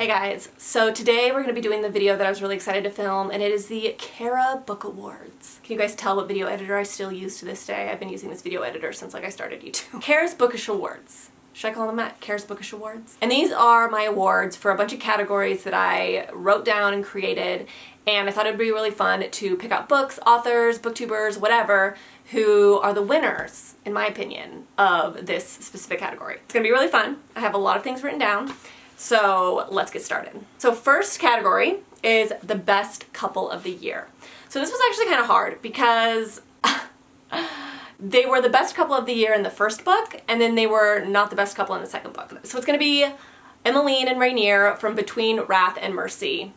Hey guys, so today we're going to be doing the video that I was really excited to film, and it is the Carah Book Awards. Can you guys tell what video editor I still use to this day? I've been using this video editor since I started YouTube. Carah's Bookish Awards. Should I call them that? Carah's Bookish Awards? And these are my awards for a bunch of categories that I wrote down and created, and I thought it'd be really fun to pick out books, authors, booktubers, whatever, who are the winners, in my opinion, of this specific category. It's gonna be really fun. I have a lot of things written down. So let's get started. So first category is the best couple of the year. So this was actually kind of hard because they were the best couple of the year in the first book, and then they were not the best couple in the second book. So it's going to be Emmeline and Rainier from Between Wrath and Mercy.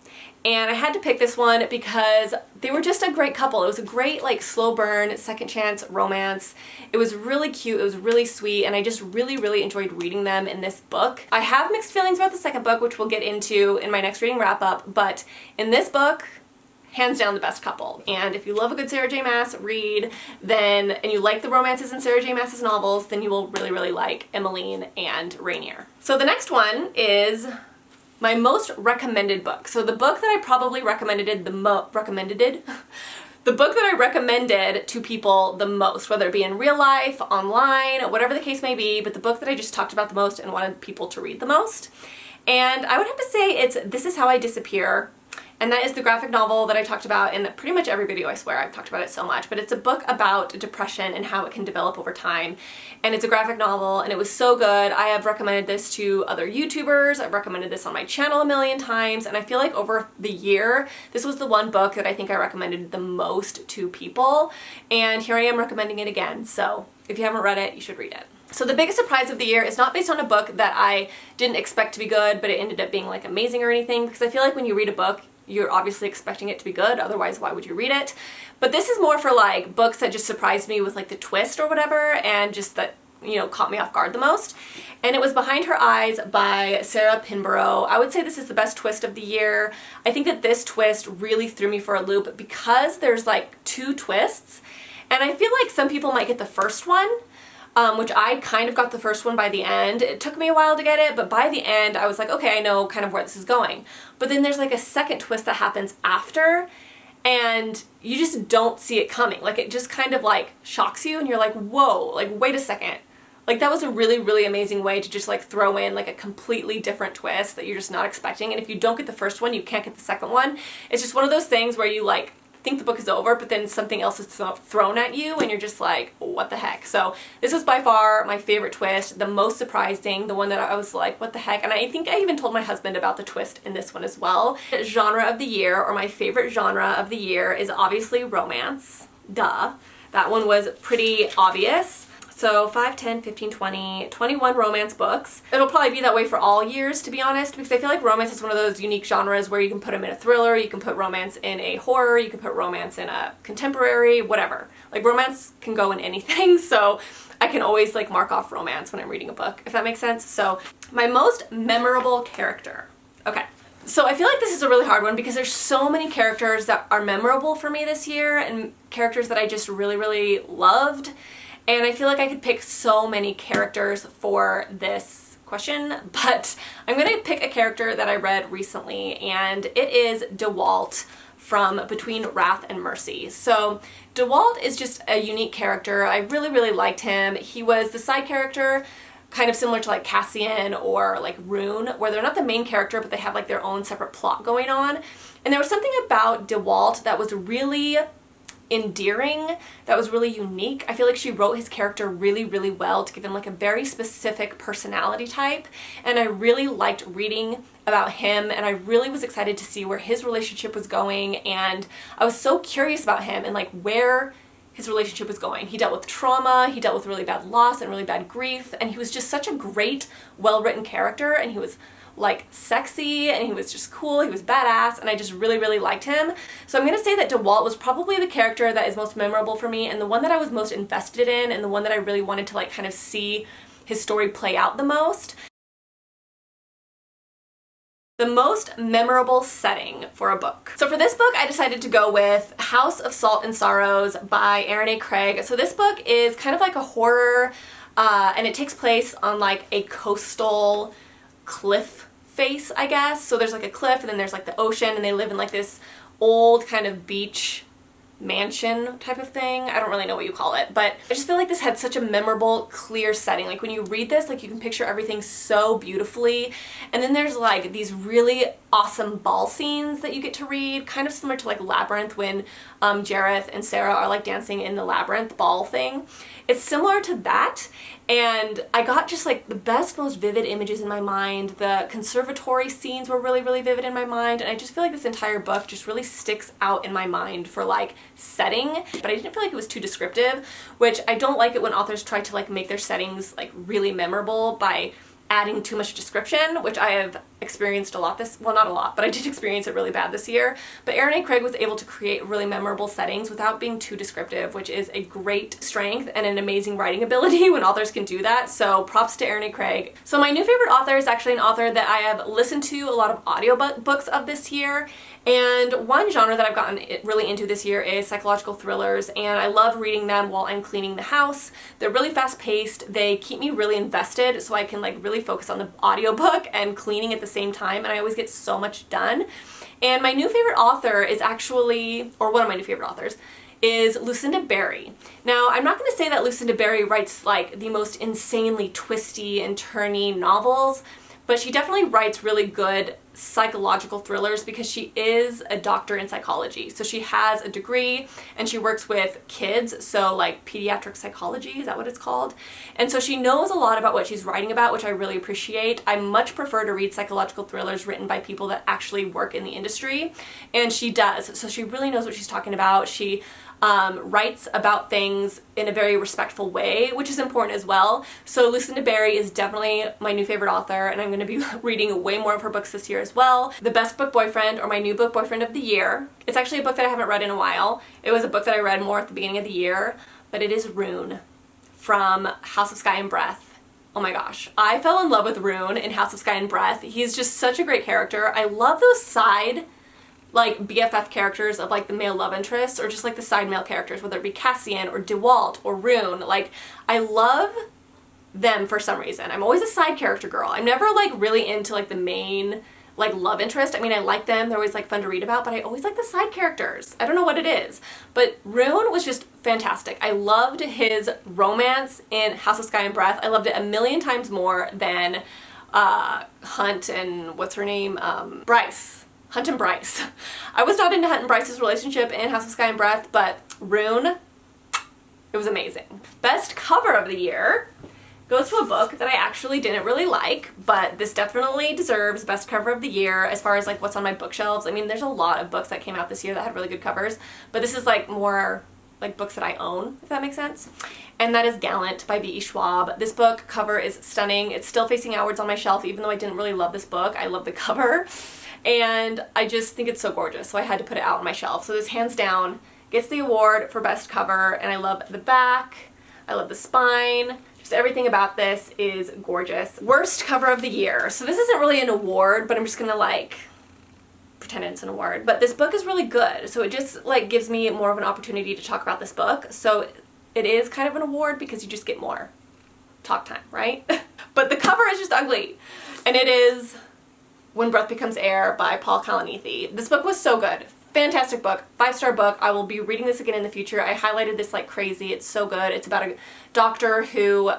And I had to pick this one because they were just a great couple. It was a great like slow burn, second chance romance. It was really cute, it was really sweet, and I just really enjoyed reading them in this book. I have mixed feelings about the second book, which we'll get into in my next reading wrap up, but in this book, hands down the best couple. And if you love a good Sarah J Maas read, then, and you like the romances in Sarah J Maas's novels, then you will really like Emmeline and Rainier. So the next one is my most recommended book. So the book that I probably recommended the book that I recommended to people the most, whether it be in real life, online, whatever the case may be, but the book that I just talked about the most and wanted people to read the most. And I would have to say it's This Is How I Disappear. And that is the graphic novel that I talked about in pretty much every video, I swear. I've talked about it so much. But it's a book about depression and how it can develop over time. And it's a graphic novel, and it was so good. I have recommended this to other YouTubers. I've recommended this on my channel a million times. And I feel like over the year, this was the one book that I think I recommended the most to people. And here I am recommending it again. So if you haven't read it, you should read it. So the biggest surprise of the year is not based on a book that I didn't expect to be good, but it ended up being like amazing or anything. Because I feel like when you read a book, you're obviously expecting it to be good, otherwise why would you read it? But this is more for like books that just surprised me with like the twist or whatever, and just that, you know, caught me off guard the most. And it was Behind Her Eyes by Sarah Pinborough. I would say this is the best twist of the year. I think that this twist really threw me for a loop because there's like two twists, and I feel like some people might get the first one, which I kind of got the first one by the end. It took me a while to get it, but by the end I was like, okay, I know kind of where this is going. But then there's like a second twist that happens after, and you just don't see it coming. Like it just kind of like shocks you, and you're like, whoa, like wait a second. Like that was a really amazing way to just like throw in like a completely different twist that you're just not expecting. And if you don't get the first one, you can't get the second one. It's just one of those things where you like think the book is over, but then something else is thrown at you and you're just like, what the heck? So this was by far my favorite twist, the most surprising, the one that I was like, what the heck? And I think I even told my husband about the twist in this one as well. Genre of the year, or my favorite genre of the year, is obviously romance. Duh. That one was pretty obvious. So 5, 10, 15, 20, 21 romance books. It'll probably be that way for all years, to be honest, because I feel like romance is one of those unique genres where you can put them in a thriller, you can put romance in a horror, you can put romance in a contemporary, whatever. Like romance can go in anything, so I can always like mark off romance when I'm reading a book, if that makes sense. So my most memorable character. Okay. So I feel like this is a really hard one because there's so many characters that are memorable for me this year, and characters that I just really loved. And I feel like I could pick so many characters for this question, but I'm going to pick a character that I read recently, and it is DeWalt from Between Wrath and Mercy. So DeWalt is just a unique character. I really liked him. He was the side character, kind of similar to like Cassian or like Rune, where they're not the main character, but they have like their own separate plot going on. And there was something about DeWalt that was really endearing, that was really unique. I feel like she wrote his character really well to give him like a very specific personality type, and I really liked reading about him, and I really was excited to see where his relationship was going, and I was so curious about him and like where his relationship was going. He dealt with trauma, he dealt with really bad loss and really bad grief, and he was just such a great, well-written character, and he was like sexy, and he was just cool, he was badass, and I just really liked him. So I'm gonna say that DeWalt was probably the character that is most memorable for me, and the one that I was most invested in, and the one that I really wanted to like kind of see his story play out the most. The most memorable setting for a book. So for this book, I decided to go with House of Salt and Sorrows by Erin A. Craig. So this book is kind of like a horror, and it takes place on like a coastal cliff face, I guess. So there's like a cliff and then there's like the ocean, and they live in like this old kind of beach mansion type of thing. I don't really know what you call it, but I just feel like this had such a memorable, clear setting. Like when you read this, like you can picture everything so beautifully. And then there's like these really awesome ball scenes that you get to read, kind of similar to like Labyrinth when Jareth and Sarah are like dancing in the Labyrinth ball thing. It's similar to that, and I got just like the best, most vivid images in my mind. The conservatory scenes were really, really vivid in my mind, and I just feel like this entire book just really sticks out in my mind for like setting, but I didn't feel like it was too descriptive, which I don't like it when authors try to like make their settings like really memorable by adding too much description, which I have experienced a lot well, not a lot, but I did experience it really bad this year. But Erin A. Craig was able to create really memorable settings without being too descriptive, which is a great strength and an amazing writing ability when authors can do that. So props to Erin A. Craig. So my new favorite author is actually an author that I have listened to a lot of audiobooks of this year. And one genre that I've gotten really into this year is psychological thrillers, and I love reading them while I'm cleaning the house. They're really fast-paced, they keep me really invested, so I can like really focus on the audiobook and cleaning at the same time, and I always get so much done. And my new favorite author is actually, or one of my new favorite authors, is Lucinda Berry. Now, I'm not going to say that Lucinda Berry writes like the most insanely twisty and turny novels, but she definitely writes really good psychological thrillers because she is a doctor in psychology. So she has a degree and she works with kids, so like pediatric psychology, is that what it's called? And so she knows a lot about what she's writing about, which I really appreciate. I much prefer to read psychological thrillers written by people that actually work in the industry, and she does. So she really knows what she's talking about. She writes about things in a very respectful way, which is important as well. So Lucinda Berry is definitely my new favorite author, and I'm going to be reading way more of her books this year as well. The Best Book Boyfriend, or my new book boyfriend of the year. It's actually a book that I haven't read in a while. It was a book that I read more at the beginning of the year, but it is Rune from House of Sky and Breath. Oh my gosh, I fell in love with Rune in House of Sky and Breath. He's just such a great character. I love those side like BFF characters of like the male love interests, or just like the side male characters, whether it be Cassian or DeWalt or Rune. Like, I love them for some reason. I'm always a side character girl. I'm never like really into like the main like love interest. I mean, I like them, they're always like fun to read about, but I always like the side characters. I don't know what it is, but Rune was just fantastic. I loved his romance in House of Sky and Breath. I loved it a million times more than Hunt and what's her name? Bryce. Hunt and Bryce. I was not into Hunt and Bryce's relationship in House of Sky and Breath, but Rune, it was amazing. Best cover of the year goes to a book that I actually didn't really like, but this definitely deserves best cover of the year as far as like what's on my bookshelves. I mean, there's a lot of books that came out this year that had really good covers, but this is like more like books that I own, if that makes sense. And that is Gallant by V.E. Schwab. This book cover is stunning. It's still facing outwards on my shelf, even though I didn't really love this book. I love the cover, and I just think it's so gorgeous, so I had to put it out on my shelf. So this hands down gets the award for best cover, and I love the back, I love the spine, just everything about this is gorgeous. Worst cover of the year. So this isn't really an award, but I'm just gonna like pretend it's an award. But this book is really good, so it just like gives me more of an opportunity to talk about this book. So it is kind of an award because you just get more talk time, right? But the cover is just ugly, and it is When Breath Becomes Air by Paul Kalanithi. This book was so good. Fantastic book. 5-star book. I will be reading this again in the future. I highlighted this like crazy. It's so good. It's about a doctor who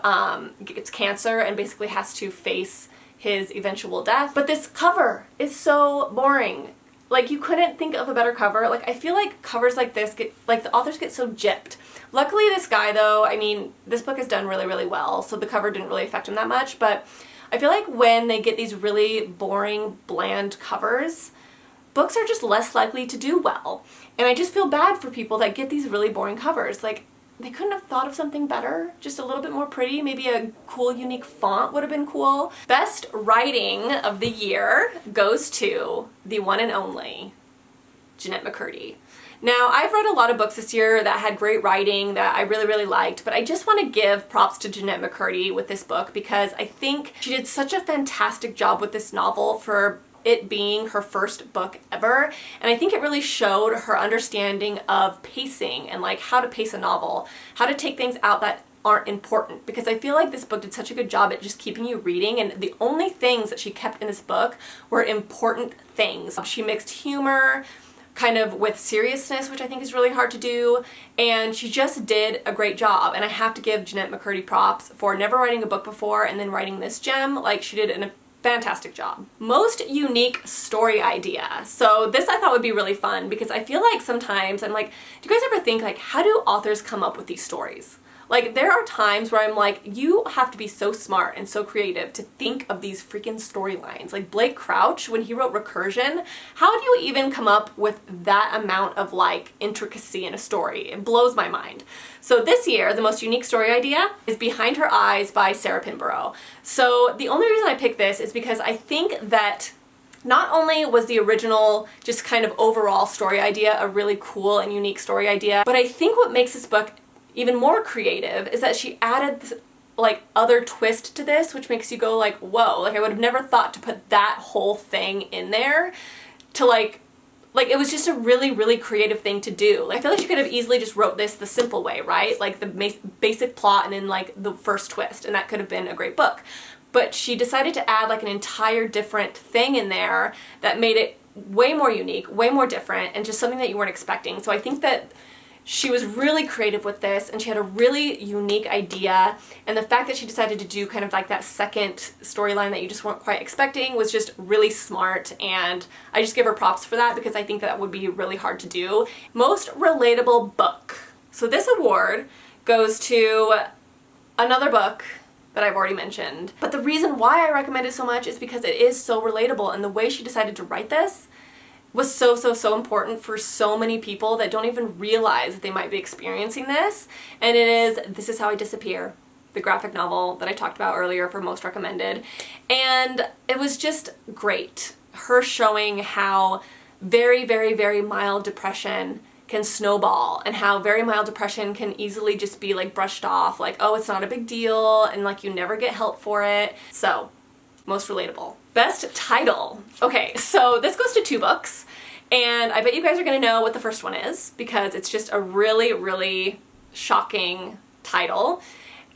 gets cancer and basically has to face his eventual death. But this cover is so boring. Like, you couldn't think of a better cover. Like, I feel like covers like this get, like, the authors get so gypped. Luckily this guy though, I mean, this book is done really, really well, so the cover didn't really affect him that much, but I feel like when they get these really boring, bland covers, books are just less likely to do well. And I just feel bad for people that get these really boring covers. Like, they couldn't have thought of something better? Just a little bit more pretty? Maybe a cool, unique font would have been cool. Best writing of the year goes to the one and only Jennette McCurdy. Now, I've read a lot of books this year that had great writing that I really, really liked, but I just want to give props to Jennette McCurdy with this book because I think she did such a fantastic job with this novel for it being her first book ever, and I think it really showed her understanding of pacing and like how to pace a novel, how to take things out that aren't important, because I feel like this book did such a good job at just keeping you reading, and the only things that she kept in this book were important things. She mixed humor kind of with seriousness, which I think is really hard to do, and she just did a great job. And I have to give Jeanette McCurdy props for never writing a book before and then writing this gem. Like, she did a fantastic job. Most unique story idea. So this I thought would be really fun, because I feel like sometimes I'm like, do you guys ever think, like, how do authors come up with these stories? Like, there are times where I'm like, you have to be so smart and so creative to think of these freaking storylines. Like Blake Crouch, when he wrote Recursion, how do you even come up with that amount of like intricacy in a story? It blows my mind. So this year, the most unique story idea is Behind Her Eyes by Sarah Pinborough. So the only reason I picked this is because I think that not only was the original just kind of overall story idea a really cool and unique story idea, but I think what makes this book even more creative is that she added this, like, other twist to this, which makes you go like, whoa, like I would have never thought to put that whole thing in there to like it was just a really, really creative thing to do. Like, I feel like she could have easily just wrote this the simple way, right? Like the basic plot and then like the first twist, and that could have been a great book. But she decided to add like an entire different thing in there that made it way more unique, way more different, and just something that you weren't expecting. So I think that she was really creative with this, and she had a really unique idea, and the fact that she decided to do kind of like that second storyline that you just weren't quite expecting was just really smart, and I just give her props for that, because I think that would be really hard to do. Most relatable book. So this award goes to another book that I've already mentioned, but the reason why I recommend it so much is because it is so relatable, and the way she decided to write this was so important for so many people that don't even realize that they might be experiencing this. And it is This Is How I Disappear, the graphic novel that I talked about earlier for most recommended. And it was just great. Her showing how very, very, very mild depression can snowball, and how very mild depression can easily just be like brushed off, like, oh, it's not a big deal, and like you never get help for it. So, most relatable. Best title. Okay, so this goes to two books, and I bet you guys are gonna know what the first one is, because it's just a really, really shocking title.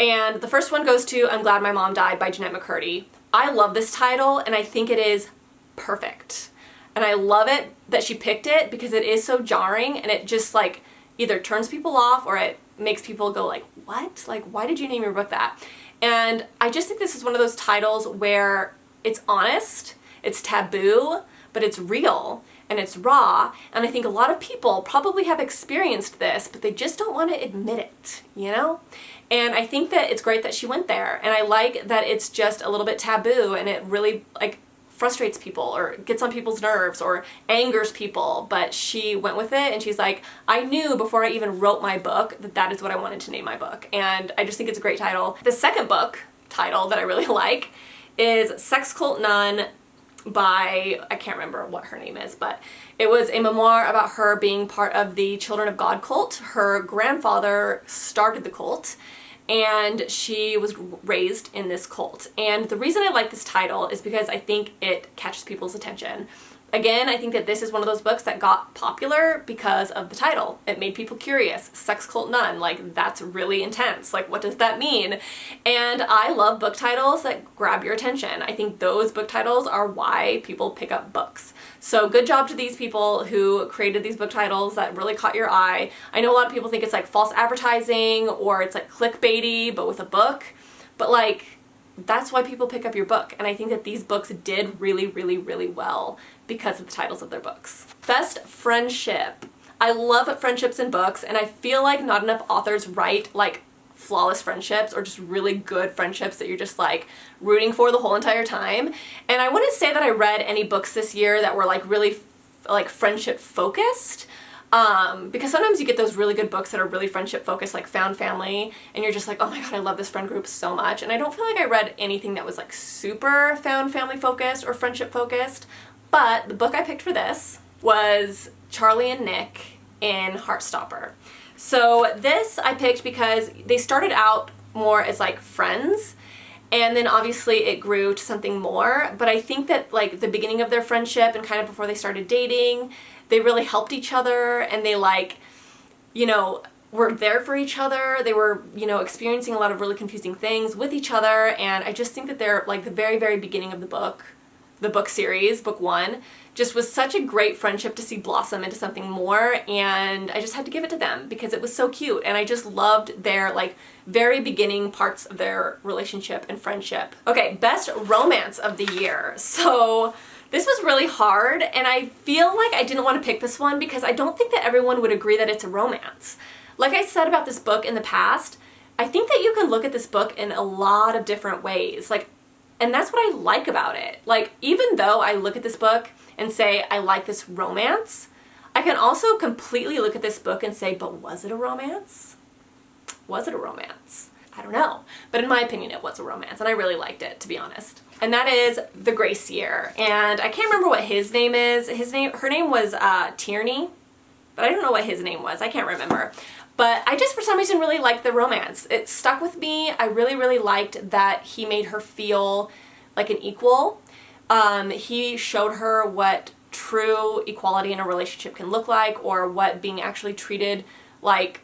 And the first one goes to I'm Glad My Mom Died by Jeanette McCurdy. I love this title, and I think it is perfect. And I love it that she picked it, because it is so jarring, and it just like either turns people off or it makes people go like, what? Like, why did you name your book that? And I just think this is one of those titles where it's honest, it's taboo, but it's real and it's raw. And I think a lot of people probably have experienced this, but they just don't want to admit it, you know? And I think that it's great that she went there. And I like that it's just a little bit taboo, and it really like frustrates people or gets on people's nerves or angers people, but she went with it, and she's like, I knew before I even wrote my book that that is what I wanted to name my book. And I just think it's a great title. The second book title that I really like is Sex Cult Nun by, I can't remember what her name is, but it was a memoir about her being part of the Children of God cult. Her grandfather started the cult, and she was raised in this cult. And the reason I like this title is because I think it catches people's attention. Again, I think that this is one of those books that got popular because of the title. It made people curious. Sex Cult Nun, like, that's really intense. Like, what does that mean? And I love book titles that grab your attention. I think those book titles are why people pick up books. So good job to these people who created these book titles that really caught your eye. I know a lot of people think it's like false advertising or it's like clickbaity, but with a book. But like, that's why people pick up your book. And I think that these books did really, really, really well because of the titles of their books. Best friendship. I love friendships in books, and I feel like not enough authors write like flawless friendships or just really good friendships that you're just like rooting for the whole entire time. And I wouldn't say that I read any books this year that were like really like friendship focused. Because sometimes you get those really good books that are really friendship focused, like Found Family, and you're just like, oh my god, I love this friend group so much. And I don't feel like I read anything that was like super Found Family focused or friendship focused. But the book I picked for this was Charlie and Nick in Heartstopper. So this I picked because they started out more as like friends, and then obviously it grew to something more. But I think that like the beginning of their friendship and kind of before they started dating, they really helped each other, and they like, you know, were there for each other. They were, you know, experiencing a lot of really confusing things with each other, and I just think that they're like the very, very beginning of the book series, book 1, just was such a great friendship to see blossom into something more, and I just had to give it to them because it was so cute, and I just loved their like very beginning parts of their relationship and friendship. Okay, best romance of the year. So this was really hard, and I feel like I didn't want to pick this one because I don't think that everyone would agree that it's a romance. Like I said about this book in the past, I think that you can look at this book in a lot of different ways. And that's what I like about it. Like, even though I look at this book and say, I like this romance, I can also completely look at this book and say, but was it a romance? Was it a romance? I don't know. But in my opinion, it was a romance, and I really liked it, to be honest. And that is The Grace Year. And I can't remember what his name is. Her name was Tierney, but I don't know what his name was. I can't remember. But I just, for some reason, really liked the romance. It stuck with me. I really, really liked that he made her feel like an equal. He showed her what true equality in a relationship can look like, or what being actually treated like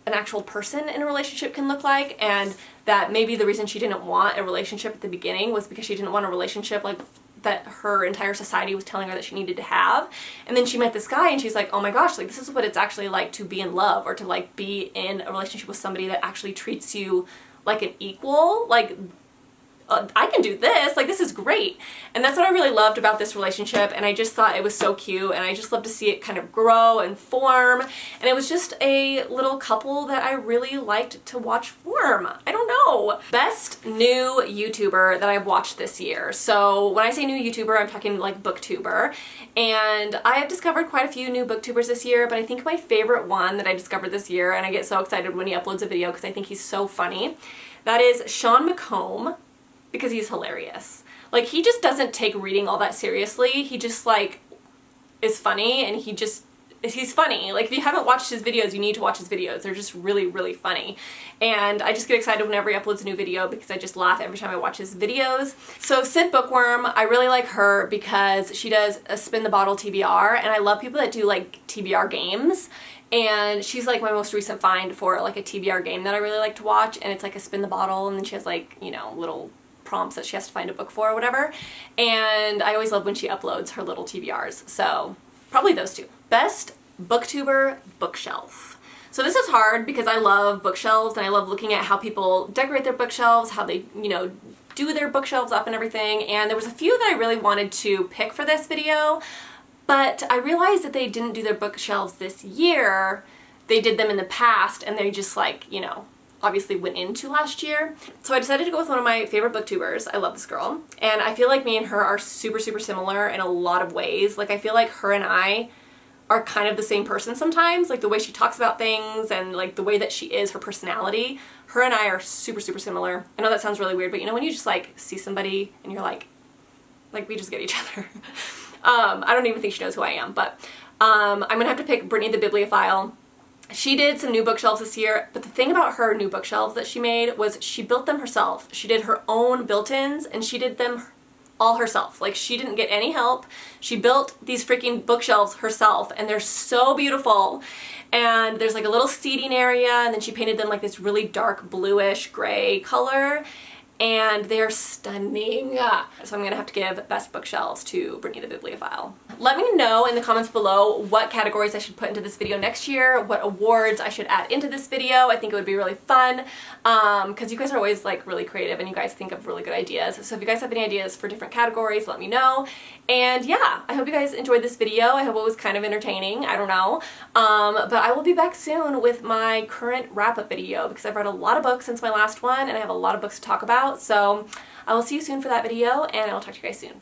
an actual person in a relationship can look like, and that maybe the reason she didn't want a relationship at the beginning was because she didn't want a relationship like that her entire society was telling her that she needed to have. And then she met this guy and she's like, oh my gosh, like this is what it's actually like to be in love, or to like be in a relationship with somebody that actually treats you like an equal. Like, I can do this, like this is great. And that's what I really loved about this relationship, and I just thought it was so cute, and I just love to see it kind of grow and form, and it was just a little couple that I really liked to watch form. I don't know. Best new YouTuber that I've watched this year. So when I say new YouTuber, I'm talking like booktuber, and I have discovered quite a few new booktubers this year, but I think my favorite one that I discovered this year, and I get so excited when he uploads a video because I think he's so funny, that is Sean McComb. Because he's hilarious. Like, he just doesn't take reading all that seriously. He just, like, is funny, and he's funny. Like, if you haven't watched his videos, you need to watch his videos. They're just really, really funny. And I just get excited whenever he uploads a new video because I just laugh every time I watch his videos. So Sid Bookworm, I really like her because she does a spin the bottle TBR, and I love people that do, like, TBR games. And she's like my most recent find for, like, a TBR game that I really like to watch, and it's like a spin the bottle, and then she has, like, you know, little prompts that she has to find a book for or whatever, and I always love when she uploads her little TBRs, so probably those two. Best booktuber bookshelf. So this is hard because I love bookshelves, and I love looking at how people decorate their bookshelves, how they, you know, do their bookshelves up and everything, and there was a few that I really wanted to pick for this video, but I realized that they didn't do their bookshelves this year. They did them in the past, and they just, like, you know, obviously went into last year. So I decided to go with one of my favorite booktubers. I love this girl, and I feel like me and her are super, super similar in a lot of ways. Like, I feel like her and I are kind of the same person sometimes, like the way she talks about things and like the way that she is, her personality. Her and I are super, super similar. I know that sounds really weird, but you know when you just like see somebody and you're like we just get each other. I don't even think she knows who I am, but I'm gonna have to pick Brittany the Bibliophile. She did some new bookshelves this year, but the thing about her new bookshelves that she made was she built them herself. She did her own built-ins, and she did them all herself. Like, she didn't get any help. She built these freaking bookshelves herself, and they're so beautiful. And there's like a little seating area, and then she painted them like this really dark bluish gray color, and they're stunning. So I'm gonna have to give best bookshelves to Brittany the Bibliophile. Let me know in the comments below what categories I should put into this video next year, what awards I should add into this video. I think it would be really fun, because you guys are always like really creative and you guys think of really good ideas. So if you guys have any ideas for different categories, let me know. And yeah, I hope you guys enjoyed this video. I hope it was kind of entertaining, I don't know. But I will be back soon with my current wrap-up video because I've read a lot of books since my last one and I have a lot of books to talk about. So I will see you soon for that video, and I will talk to you guys soon.